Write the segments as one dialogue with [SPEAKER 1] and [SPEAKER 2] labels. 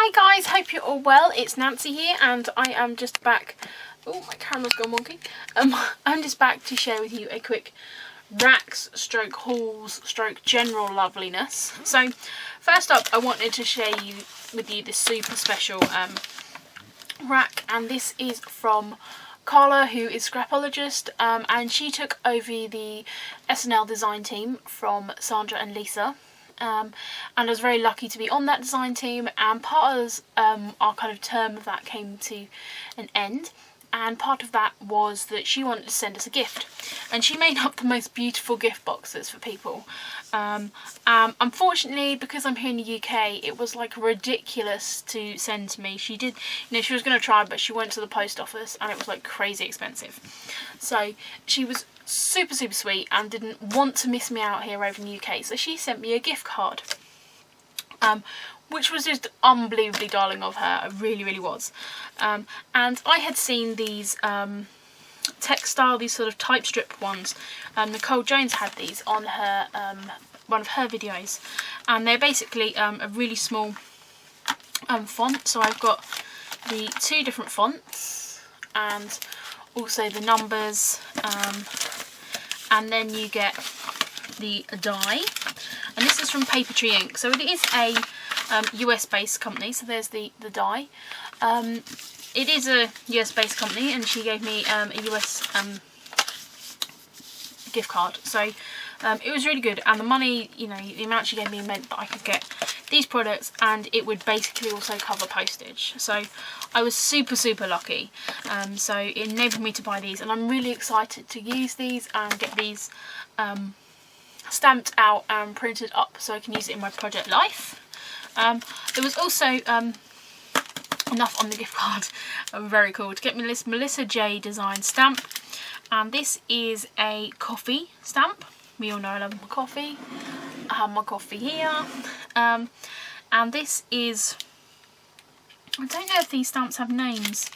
[SPEAKER 1] Hi guys, hope you're all well. It's Nancy here and I am just back. Oh, my camera's gone wonky. I'm just back to share with you a quick racks stroke hauls stroke general loveliness. So first up, I wanted to share with you this super special rack, and this is from Carla, who is Scrapologist, and she took over the SNL design team from Sandra and Lisa. And I was very lucky to be on that design team, and part of our kind of term of that came to an end, and part of that was that she wanted to send us a gift, and she made up the most beautiful gift boxes for people. Unfortunately, because I'm here in the UK, it was like ridiculous to send to me. She did, she was going to try, but she went to the post office and it was like crazy expensive. So she was super sweet and didn't want to miss me out here over in the UK, so she sent me a gift card, which was just unbelievably darling of her. It really was. And I had seen these textile, these sort of type strip ones. Nicole Jones had these on her one of her videos, and they're basically a really small font. So I've got the two different fonts and also the numbers, and then you get the die, and this is from Paper Tree Ink. So it is a US based company, so there's the die. It is a US based company, and she gave me a US gift card, so it was really good. And the money, the amount she gave me meant that I could get these products, and it would basically also cover postage. So I was super lucky. So it enabled me to buy these, and I'm really excited to use these and get these stamped out and printed up so I can use it in my project life. There was also enough on the gift card, very cool, to get me this Melissa J design stamp, and this is a coffee stamp. We all know I love my coffee. I have my coffee here, and this is, I don't know if these stamps have names.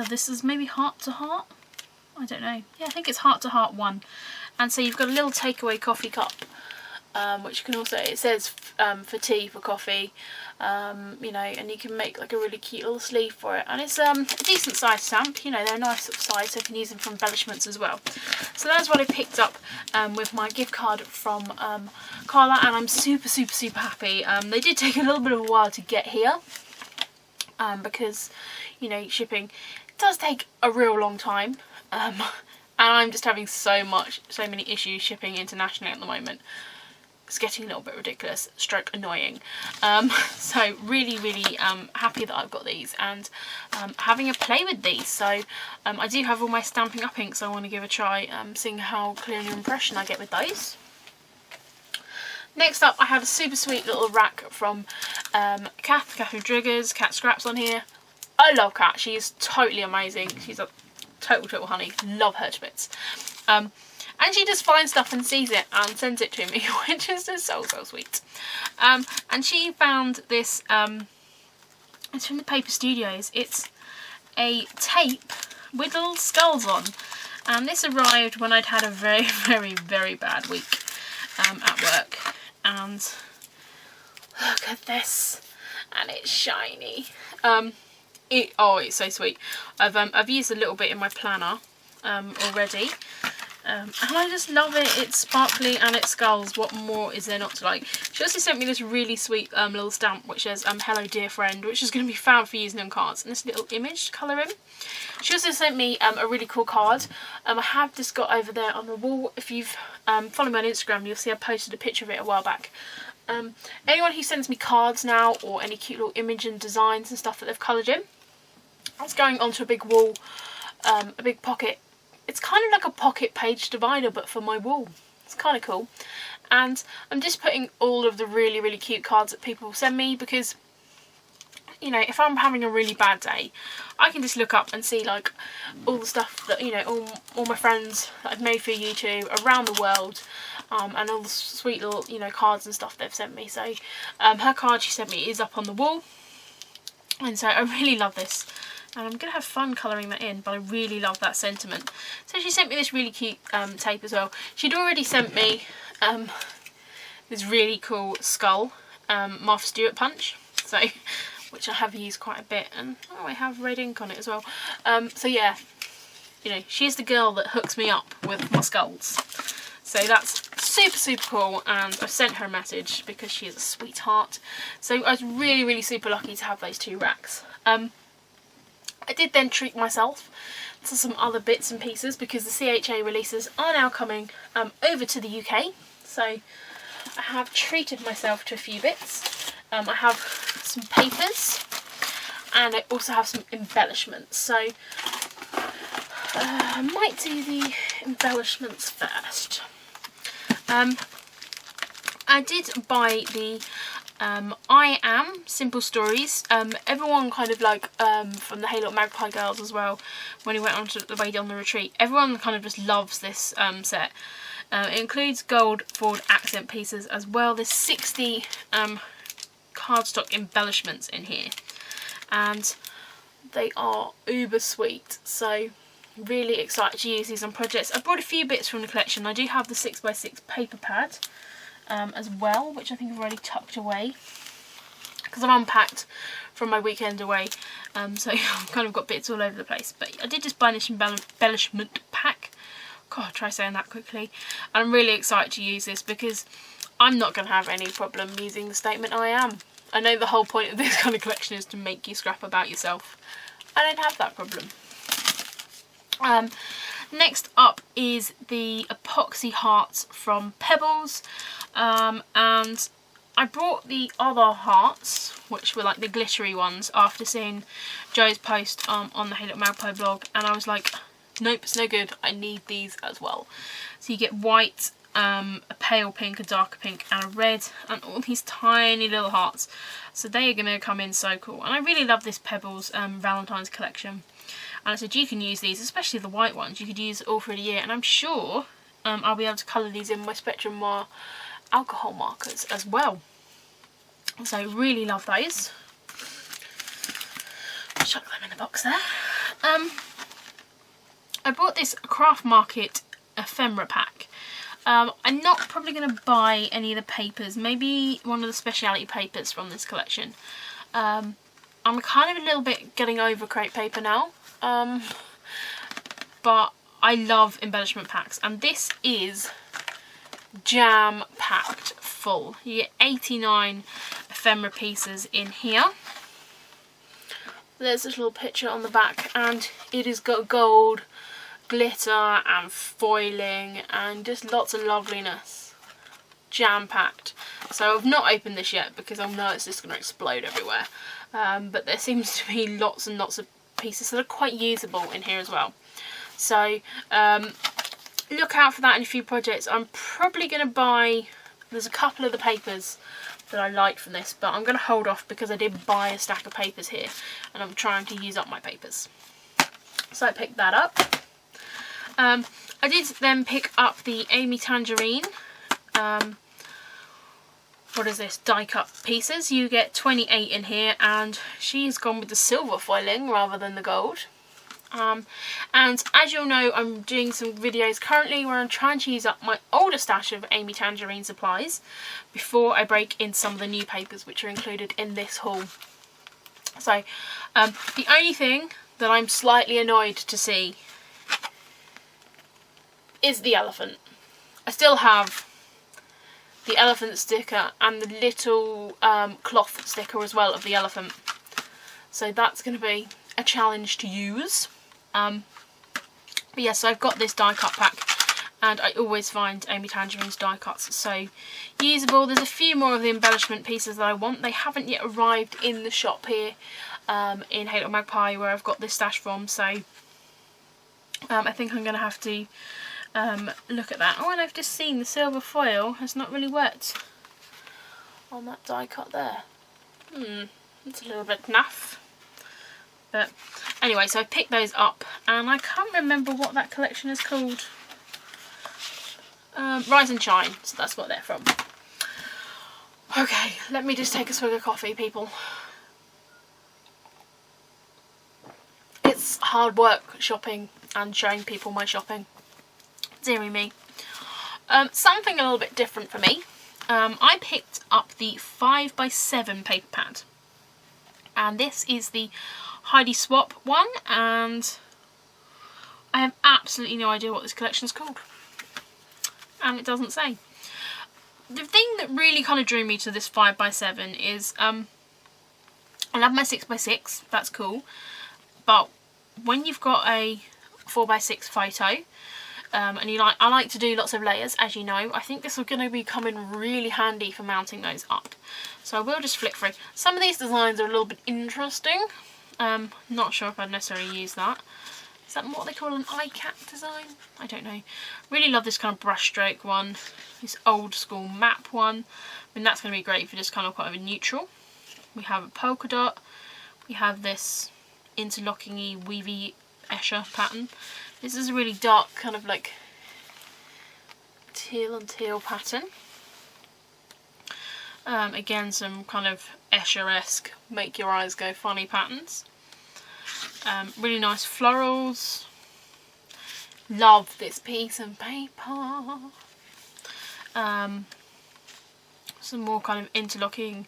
[SPEAKER 1] This is maybe Heart to Heart, I don't know. Yeah, I think it's Heart to Heart 1. And so you've got a little takeaway coffee cup, which you can also, it says for tea, for coffee, and you can make like a really cute little sleeve for it. And it's a decent sized stamp, they're a nice sort of size, so you can use them from Embellishments as well. So that's what I picked up with my gift card from Carla, and I'm super happy. They did take a little bit of a while to get here, because, shipping does take a real long time. And I'm just having so many issues shipping internationally at the moment. It's getting a little bit ridiculous, stroke annoying. So really happy that I've got these, and having a play with these. So I do have all my Stampin' Up inks, so I want to give a try, seeing how clear an impression I get with those. Next up, I have a super sweet little rack from Catherine Driggers, Cat Scraps on here. I love Cat, she is totally amazing. She's a total honey, love her to bits. And she just finds stuff and sees it and sends it to me, which is just so sweet. And she found this, it's from the Paper Studios. It's a tape with little skulls on, and this arrived when I'd had a very bad week at work. And look at this, and it's shiny. It's so sweet. I've used a little bit in my planner already, and I just love it. It's sparkly and it skulls. What more is there not to like? She also sent me this really sweet little stamp which says hello dear friend, which is going to be found for using on cards, and this little image to colour in. She also sent me a really cool card. I have just got over there on the wall. If you've followed me on Instagram, you'll see I posted a picture of it a while back. Anyone who sends me cards now, or any cute little image and designs and stuff that they've coloured in, it's going onto a big wall, a big pocket. It's kind of like a pocket page divider, but for my wall. It's kind of cool. And I'm just putting all of the really cute cards that people send me, because if I'm having a really bad day, I can just look up and see like all the stuff that all my friends that I've made for YouTube around the world, and all the sweet little cards and stuff they've sent me. So her card she sent me is up on the wall, and so I really love this. And I'm going to have fun colouring that in, but I really love that sentiment. So she sent me this really cute tape as well. She'd already sent me this really cool skull Martha Stewart punch. so which I have used quite a bit, and oh, I have red ink on it as well. So yeah, you know, she's the girl that hooks me up with my skulls. So that's super cool, and I've sent her a message because she is a sweetheart. So I was really super lucky to have those 2 racks. I did then treat myself to some other bits and pieces because the CHA releases are now coming over to the UK. So I have treated myself to a few bits. I have some papers, and I also have some embellishments. So I might do the embellishments first. I did buy the I Am Simple Stories. Everyone kind of like, from the Hey Look Magpie girls as well, when we went on the retreat, everyone kind of just loves this set. It includes gold forward accent pieces as well. There's 60 cardstock embellishments in here, and they are uber sweet, so really excited to use these on projects. I brought a few bits from the collection. I do have the 6x6 paper pad as well, which I think I've already tucked away because I've unpacked from my weekend away, so I've kind of got bits all over the place. But I did just buy this embellishment pack. God, try saying that quickly. And I'm really excited to use this because I'm not going to have any problem using the statement I am. I know the whole point of this kind of collection is to make you scrap about yourself. I don't have that problem. Next up is the epoxy hearts from Pebbles, and I brought the other hearts, which were like the glittery ones, after seeing Joe's post on the Hey Look Magpie blog, and I was like, nope, it's no good, I need these as well. So you get white, a pale pink, a darker pink, and a red, and all these tiny little hearts. So they are going to come in so cool, and I really love this Pebbles Valentine's collection. And I said you can use these, especially the white ones, you could use all through the year, and I'm sure I'll be able to colour these in my Spectrum Noir alcohol markers as well. So really love those. Chuck them in the box there. I bought this Craft Market ephemera pack. I'm not probably going to buy any of the papers, maybe one of the speciality papers from this collection. I'm kind of a little bit getting over crepe paper now. But I love embellishment packs, and this is jam packed full. You get 89 ephemera pieces in here. There's a little picture on the back, and it has got gold, glitter and foiling and just lots of loveliness. Jam packed. So I've not opened this yet because I know it's just going to explode everywhere, but there seems to be lots and lots of pieces that are quite usable in here as well. So look out for that in a few projects. I'm probably going to buy, there's a couple of the papers that I like from this, but I'm going to hold off because I did buy a stack of papers here and I'm trying to use up my papers. So I picked that up. I did then pick up the Amy Tangerine, what is this, die cut pieces. You get 28 in here, and she's gone with the silver foiling rather than the gold. And as you'll know, I'm doing some videos currently where I'm trying to use up my older stash of Amy Tangerine supplies before I break in some of the new papers which are included in this haul. So the only thing that I'm slightly annoyed to see is the elephant. I still have the elephant sticker and the little cloth sticker as well of the elephant. So that's going to be a challenge to use. But yeah, so I've got this die cut pack, and I always find Amy Tangerine's die cuts so usable. There's a few more of the embellishment pieces that I want. They haven't yet arrived in the shop here in Hey Look Magpie where I've got this stash from, so I think I'm going to have to look at that. Oh, and I've just seen the silver foil has not really worked on that die cut there. It's a little bit naff. But anyway, so I picked those up, and I can't remember what that collection is called. Rise and Shine, so that's what they're from. Okay, let me just take a swig of coffee, people. It's hard work shopping and showing people my shopping. Deary me. Something a little bit different for me. I picked up the 5x7 paper pad. and this is the Heidi Swap one, and I have absolutely no idea what this collection is called, and it doesn't say. The thing that really kind of drew me to this 5x7 is I love my 6x6, that's cool, but when you've got a 4x6 photo and I like to do lots of layers, as you know, I think this is going to be coming really handy for mounting those up. So I will just flick through. Some of these designs are a little bit interesting. Not sure if I'd necessarily use that. Is that what they call an RAK design? I don't know. Really love this kind of brushstroke one. This old school map one. I mean, that's going to be great for just kind of quite a neutral. We have a polka dot. We have this interlocking-y, weavy Escher pattern. This is a really dark kind of like teal and teal pattern. Again, some kind of Escher-esque, make your eyes go funny patterns. Really nice florals. Love this piece of paper. Some more kind of interlocking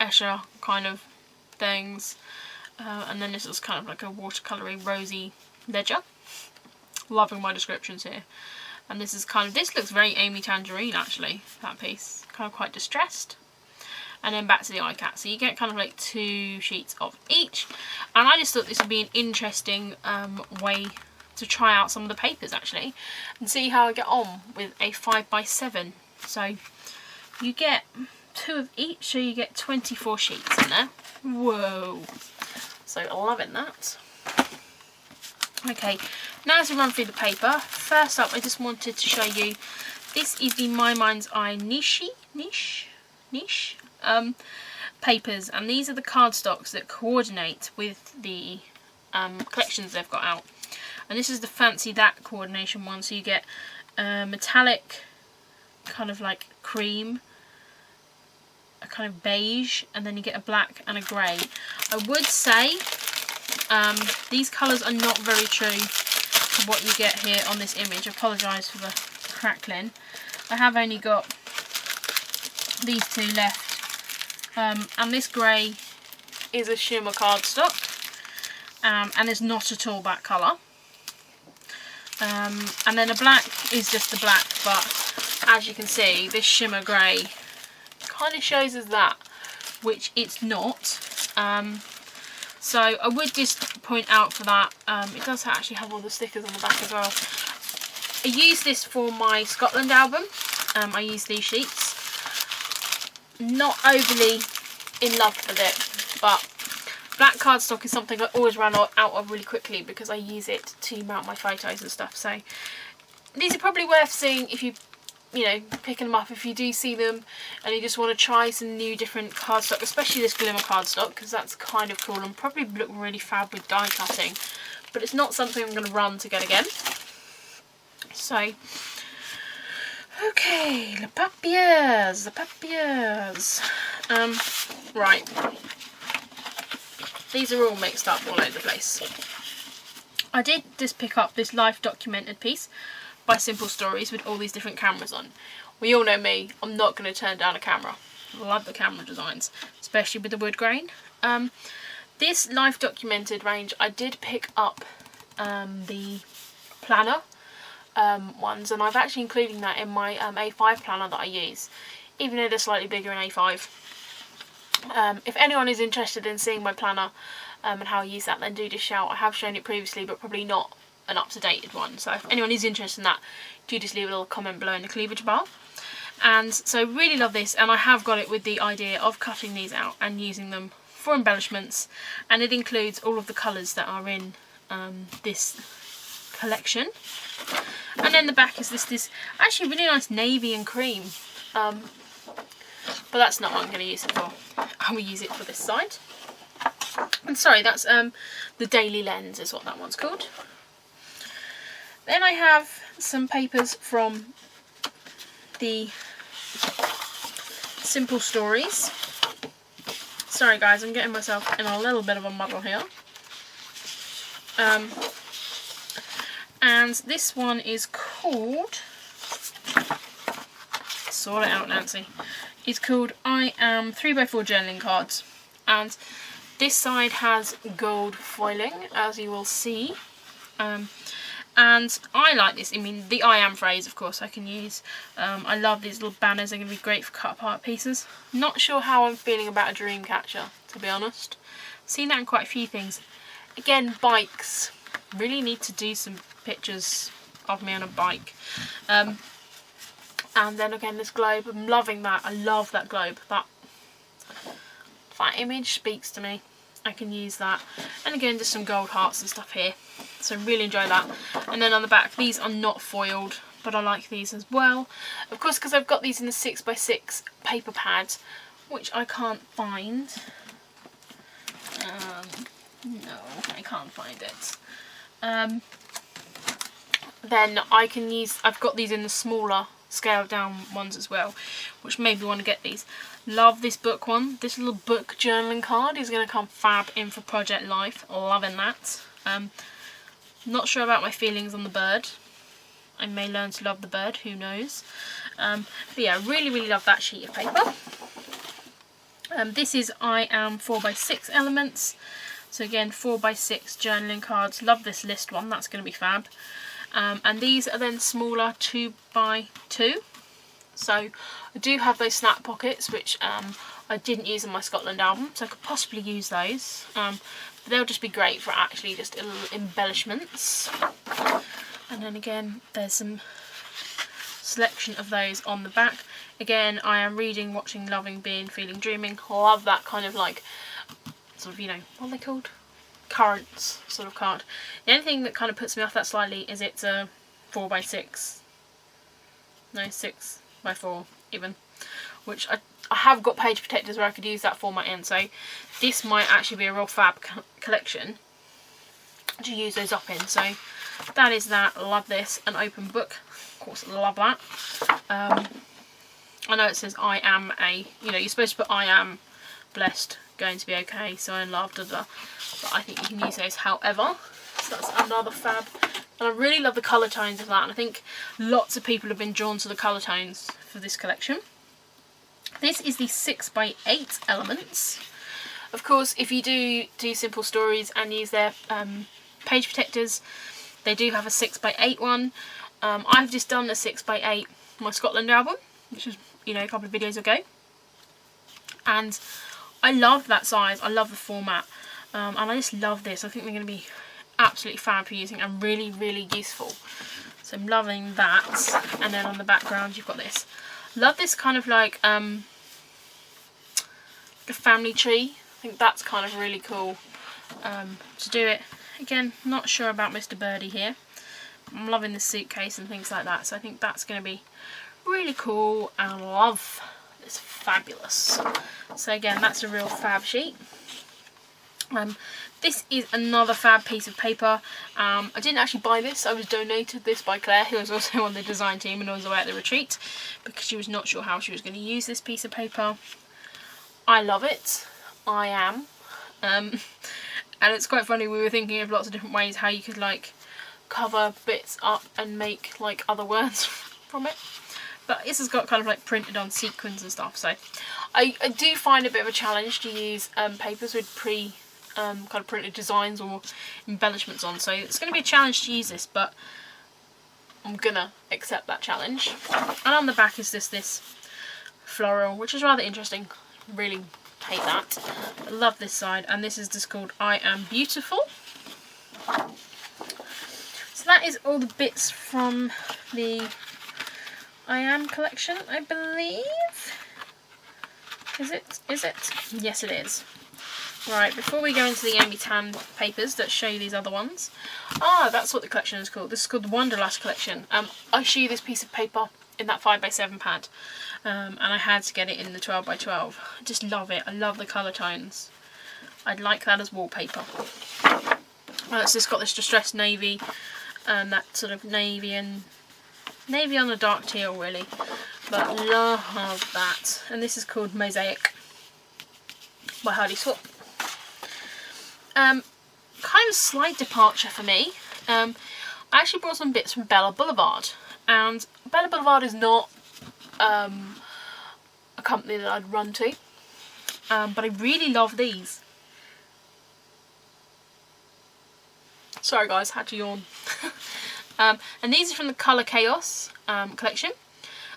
[SPEAKER 1] Escher kind of things. And then this is kind of like a watercolory rosy ledger. Loving my descriptions here. And this is kind of, this looks very Amy Tangerine actually, that piece. Kind of quite distressed. And then back to the iCat. So you get kind of like 2 sheets of each. And I just thought this would be an interesting way to try out some of the papers actually. And see how I get on with a 5x7. So you get 2 of each, so you get 24 sheets in there. Whoa. So loving that. Okay, now as we run through the paper, first up I just wanted to show you, this is the My Mind's Eye niche papers, and these are the cardstocks that coordinate with the collections they've got out. And this is the Fancy That coordination one, so you get metallic, kind of like cream, a kind of beige, and then you get a black and a grey. I would say these colours are not very true to what you get here on this image. I apologise for the crackling. I have only got these 2 left, and this grey is a shimmer cardstock, and is not at all that colour. And then a black is just the black, but as you can see, this shimmer grey kind of shows us that, which it's not. So I would just point out for that, it does actually have all the stickers on the back as well. I used this for my Scotland album. I used these sheets. Not overly in love with it, but black cardstock is something I always run out of really quickly because I use it to mount my photos and stuff. So these are probably worth seeing if you know, picking them up if you do see them and you just want to try some new different cardstock, especially this glimmer cardstock, because that's kind of cool and probably look really fab with die cutting, but it's not something I'm going to run to get again. So, okay, the papiers. Right, these are all mixed up all over the place. I did just pick up this life documented piece by Simple Stories with all these different cameras on. We all know me, I'm not going to turn down a camera. I love the camera designs, especially with the wood grain. This life documented range, I did pick up the planner ones, and I've actually included that in my A5 planner that I use, even though they're slightly bigger in A5. If anyone is interested in seeing my planner and how I use that, then do just shout. I have shown it previously, but probably not an up-to-date one, so if anyone is interested in that, do just leave a little comment below in the cleavage bar. And so really love this, and I have got it with the idea of cutting these out and using them for embellishments, and it includes all of the colours that are in this collection. And then the back is this actually really nice navy and cream, but that's not what I'm going to use it for. I will use it for this side. And sorry, that's the Daily Lens is what that one's called. Then I have some papers from the Simple Stories. Sorry guys, I'm getting myself in a little bit of a muddle here. And this one is called, sort it out Nancy, it's called I Am 3x4 Journaling Cards. And This side has gold foiling, as you will see. And I like this. I mean, the I am phrase, of course, I can use. I love these little banners. They're going to be great for cut apart pieces. Not sure how I'm feeling about a dream catcher, to be honest. Seen that in quite a few things. Again, bikes. Really need to do some pictures of me on a bike. And then again, this globe. I'm loving that. I love that globe. That image speaks to me. I can use that. And again, just some gold hearts and stuff here. So really enjoy that. And then on the back, these are not foiled, but I like these as well. Of course, because I've got these in the 6x6 paper pads, which I can't find. No, I can't find it. Then I can use, I've got these in the smaller scaled down ones as well, which made me want to get these. Love this book one. This little book journaling card is going to come fab in for Project Life. Loving that. Not sure about my feelings on the bird. I may learn to love the bird, who knows. But yeah, really love that sheet of paper. This is I Am 4x6 elements. So again, 4x6 journaling cards. Love this list one, that's going to be fab. And these are then smaller 2x2. So I do have those snap pockets, which I didn't use in my Scotland album, so I could possibly use those. But they'll just be great for actually just little embellishments. And then again, there's some selection of those on the back. Again, I am reading, watching, loving, being, feeling, dreaming. Love that kind of like, sort of, you know, what are they called? Currents sort of card. The only thing that kind of puts me off that slightly is it's a 4x6. No, 6x4 even. Which I have got page protectors where I could use that format in. So this might actually be a real fab collection to use those up in. So that is that. Love this. An open book. Of course, love that. I know it says I am a, you know, you're supposed to put I am blessed, going to be okay, so in love, but I think you can use those however. So that's another fab. And I really love the colour tones of that, and I think lots of people have been drawn to the colour tones for this collection. This is the 6x8 elements. Of course, if you do simple stories and use their page protectors, they do have a 6x8 one. I've just done a 6x8 my Scotland album, which was, you know, a couple of videos ago, and I love that size. I love the format, and I just love this. I think they're going to be absolutely fab for using and really useful. So I'm loving that. And then on the background you've got this. Love this kind of like the family tree. I think that's kind of really cool to do it. Again, not sure about Mr. Birdie here. I'm loving the suitcase and things like that, so I think that's going to be really cool, and I love this. Fabulous. So again, that's a real fab sheet. This is another fab piece of paper. I didn't actually buy this. I was donated this by Claire, who was also on the design team and was away at the retreat, because she was not sure how she was going to use this piece of paper. I love it. I am. And it's quite funny, we were thinking of lots of different ways how you could like cover bits up and make like other words from it. But this has got kind of like printed on sequins and stuff, so I do find it a bit of a challenge to use papers with kind of printed designs or embellishments on, so it's going to be a challenge to use this, but I'm gonna accept that challenge. And on the back is this floral, which is rather interesting. Really hate that. I love this side, and this is just called I Am Beautiful. So that is all the bits from the I Am collection, I believe. Is it? Yes, it is. Right, before we go into the Amy Tan papers, let's show you these other ones. Ah, that's what the collection is called. This is called the Wonderlust collection. I show you this piece of paper in that 5x7 pad, and I had to get it in the 12x12. I just love it. I love the colour tones. I'd like that as wallpaper. It's just got this distressed navy, that sort of navy on a dark teal really, but love that. And this is called Mosaic by Hardy Swap. Kind of slight departure for me. I actually brought some bits from Boulevard, and Boulevard is not a company that I'd run to, but I really love these. Sorry guys, had to yawn. And these are from the Colour Chaos collection,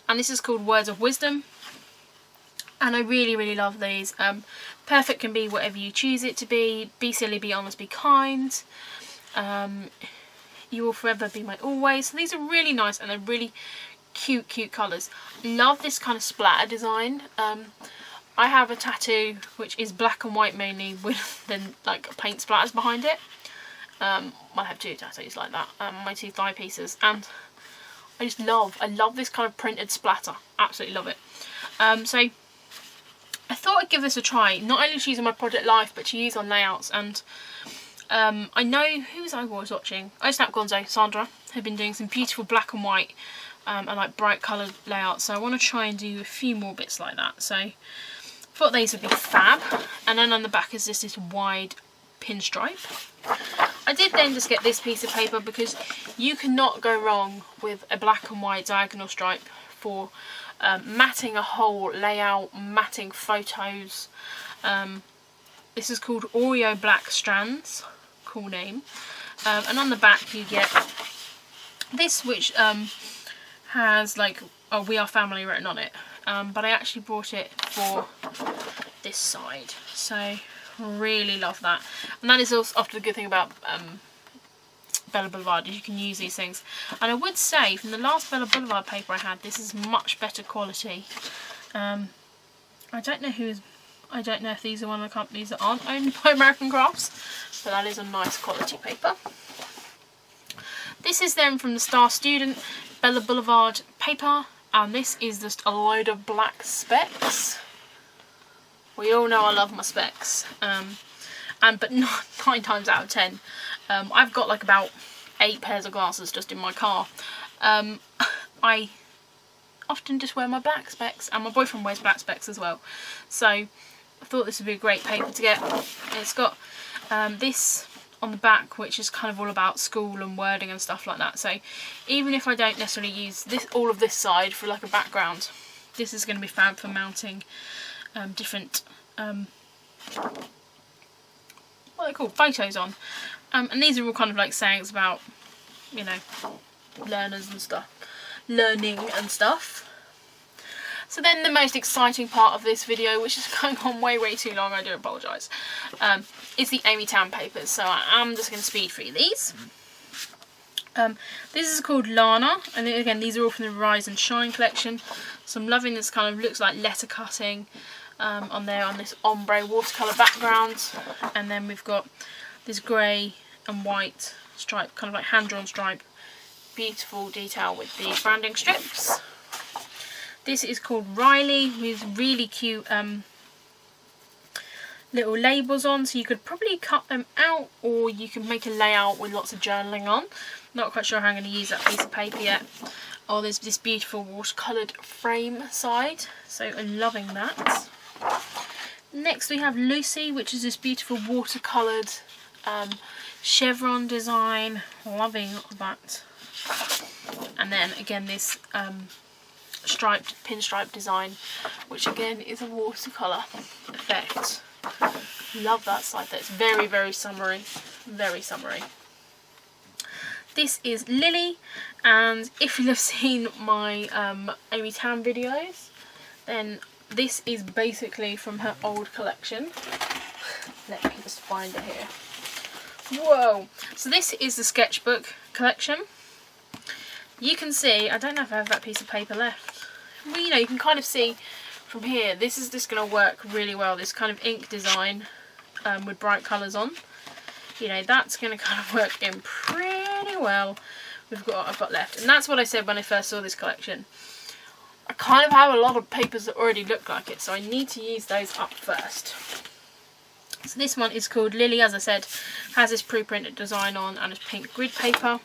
[SPEAKER 1] and this is called Words of Wisdom, and I really love these. Perfect can be whatever you choose it to be silly, be honest, be kind, you will forever be my always. So these are really nice, and they're really cute colours. Love this kind of splatter design. I have a tattoo which is black and white mainly, with then like paint splatters behind it. I have 2 tattoos like that, my 2 thigh pieces, and I love this kind of printed splatter. Absolutely love it. So I thought I'd give this a try, not only to use in my project life, but to use on layouts. And I know, who I was watching? Snap Gonzo, Sandra, have been doing some beautiful black and white and like bright coloured layouts, so I want to try and do a few more bits like that. So I thought these would be fab. And then on the back is just this wide pinstripe. I did then just get this piece of paper because you cannot go wrong with a black and white diagonal stripe for matting a whole layout, matting photos. This is called Oreo Black Strands, cool name. And on the back you get this, which has like We Are Family written on it, but I actually brought it for this side, so really love that. And that is also often a good thing about Bella Boulevard, is you can use these things. And I would say from the last Bella Boulevard paper I had, this is much better quality. I don't know if these are one of the companies that aren't owned by American Crafts, but that is a nice quality paper. This is then from the Star Student Bella Boulevard paper, and this is just a load of black specks. We all know I love my specks, but 9 times out of 10, I've got like about 8 pairs of glasses just in my car. I often just wear my black specs, and my boyfriend wears black specs as well, so I thought this would be a great paper to get. It's got this on the back, which is kind of all about school and wording and stuff like that, so even if I don't necessarily use all of this side for like a background, this is going to be fab for mounting different what are they called, photos on. And these are all kind of like sayings about, you know, learners and stuff, learning and stuff. So then the most exciting part of this video, which is going on way too long, I do apologise, is the Amy Tan papers. So I am just going to speed through these. This is called Lana, and again these are all from the Rise and Shine collection. So I'm loving this kind of, looks like letter cutting on there on this ombre watercolour background. And then we've got this grey and white stripe, kind of like hand-drawn stripe, beautiful detail with the branding strips. This is called Riley, with really cute little labels on, so you could probably cut them out, or you can make a layout with lots of journaling on. Not quite sure how I'm going to use that piece of paper yet. Oh, there's this beautiful watercoloured frame side, so I'm loving that. Next we have Lucy, which is this beautiful watercoloured chevron design, loving that. And then again this striped pinstripe design, which again is a watercolour effect. Love that side there. It's very summery, very summery. This is Lily, and if you have seen my Amy Tan videos, then this is basically from her old collection. Let me just find it here. Whoa! So this is the sketchbook collection. You can see, I don't know if I have that piece of paper left. Well, you know, you can kind of see from here, this is just going to work really well. This kind of ink design with bright colours on. You know, that's going to kind of work in pretty well with what I've got left. And that's what I said when I first saw this collection. I kind of have a lot of papers that already look like it, so I need to use those up first. So this one is called Lily, as I said, has this pre-printed design on and it's pink grid paper.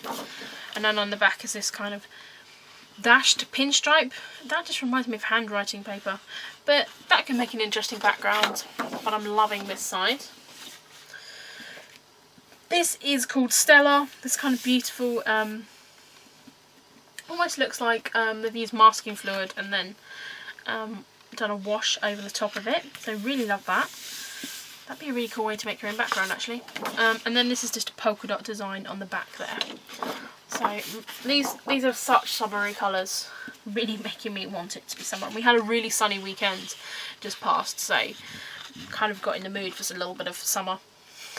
[SPEAKER 1] And then on the back is this kind of dashed pinstripe. That just reminds me of handwriting paper, but that can make an interesting background. But I'm loving this side. This is called Stella. This kind of beautiful, almost looks like they've used masking fluid and then done a wash over the top of it. So really love that. That'd be a really cool way to make your own background actually. And then this is just a polka dot design on the back there. So these are such summery colours, really making me want it to be summer. We had a really sunny weekend just past, so kind of got in the mood for a little bit of summer.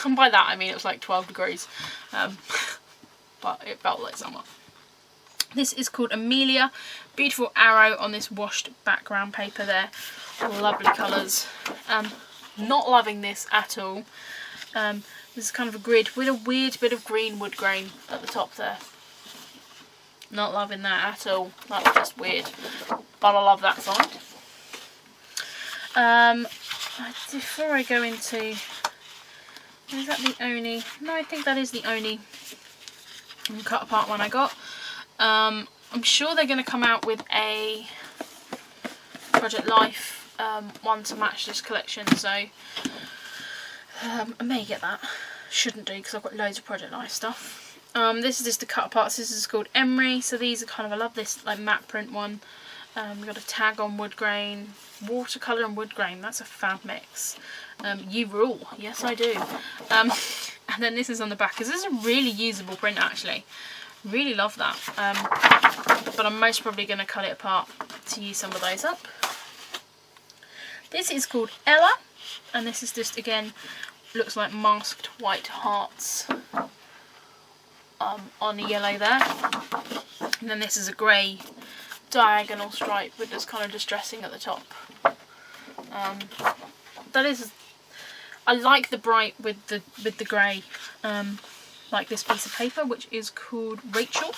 [SPEAKER 1] And by that I mean it was like 12 degrees, but it felt like summer. This is called Amelia. Beautiful arrow on this washed background paper there. Lovely colours. Not loving this at all. This is kind of a grid with a weird bit of green wood grain at the top there. Not loving that at all. That's just weird. But I love that side. Before I go into... Is that the only... No, I think that is the only cut apart one I got. I'm sure they're going to come out with a Project Life one to match this collection, so I may get that. Shouldn't do because I've got loads of Project Life stuff. This is just the cut apart. This is called Emery, so these are kind of, I love this like matte print one. We've got a tag on wood grain, watercolour and wood grain. That's a fab mix. You rule. Yes, I do. And then this is on the back, because this is a really usable print actually. Really love that. But I'm most probably going to cut it apart to use some of those up. This is called Ella, and this is just, again, looks like masked white hearts on the yellow there. And then this is a grey diagonal stripe with this kind of distressing at the top. That is, I like the bright with the grey, like this piece of paper, which is called Rachel.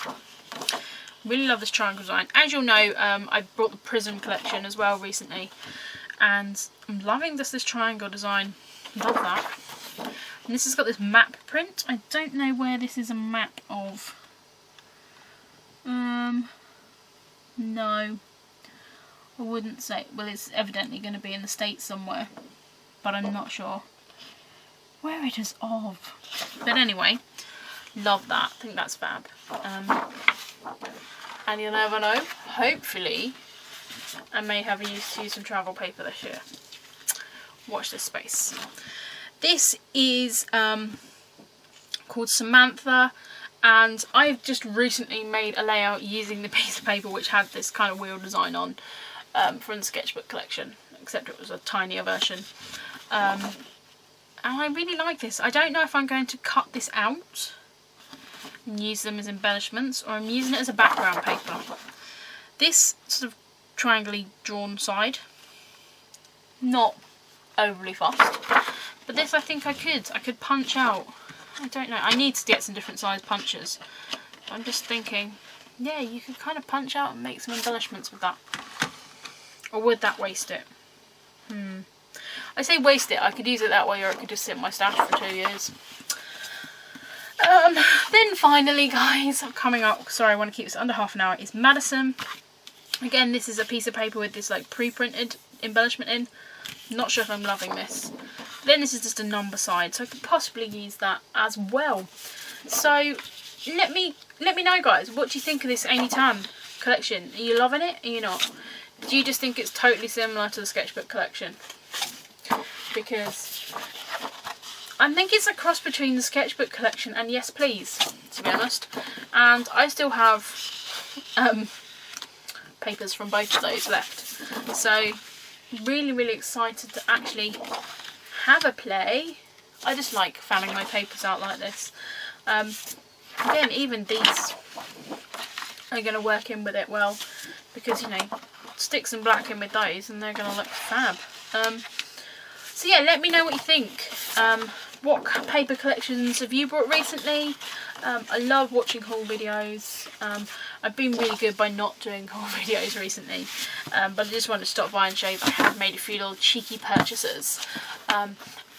[SPEAKER 1] Really love this triangle design. As you'll know, I brought the Prism collection as well recently, and I'm loving this triangle design. Love that. And this has got this map print. I don't know where this is a map of. No, I wouldn't say. Well, it's evidently going to be in the States somewhere, but I'm not sure where it is of. But anyway, love that. I think that's fab. And you'll never know. Hopefully, I may have used some travel paper this year. Watch this space. This is called Samantha, and I've just recently made a layout using the piece of paper which had this kind of wheel design on from the sketchbook collection, except it was a tinier version. And I really like this. I don't know if I'm going to cut this out and use them as embellishments, or I'm using it as a background paper. This sort of triangly drawn side, not overly fast, but this I think I could punch out. I don't know, I need to get some different size punches. I'm just thinking, yeah, you could kind of punch out and make some embellishments with that. Or would that waste it? I say waste it, I could use it that way, or it could just sit in my stash for 2 years. Then finally, guys, I'm coming up, sorry, I want to keep this under half an hour, is Madison. Again, this is a piece of paper with this like pre-printed embellishment in. Not sure if I'm loving this. Then this is just a number side, so I could possibly use that as well. So let me know, guys, what do you think of this Amy Tan collection? Are you loving it? Are you not? Do you just think it's totally similar to the sketchbook collection? Because I think it's a cross between the sketchbook collection and Yes Please, to be honest. And I still have papers from both of those left. So really excited to actually have a play. I just like fanning my papers out like this. Again, even these are going to work in with it well, because, you know, stick some black in with those and they're going to look fab. So yeah, let me know what you think. What paper collections have you bought recently? I love watching haul videos. I've been really good by not doing haul videos recently, but I just wanted to stop by and show you that I have made a few little cheeky purchases.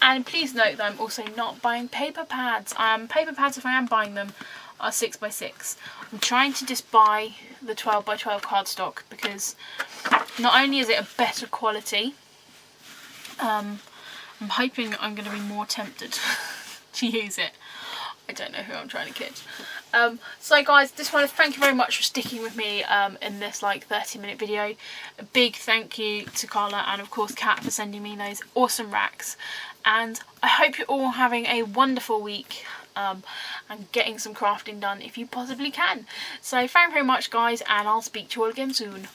[SPEAKER 1] And please note that I'm also not buying paper pads. Paper pads, if I am buying them, are 6x6. I'm trying to just buy the 12x12 cardstock, because not only is it a better quality, I'm hoping I'm going to be more tempted to use it. I don't know who I'm trying to kid. So guys, just want to thank you very much for sticking with me in this like 30-minute video. A big thank you to Carla and of course Kat for sending me those awesome racks, and I hope you're all having a wonderful week and getting some crafting done if you possibly can. So thank you very much guys, and I'll speak to you all again soon.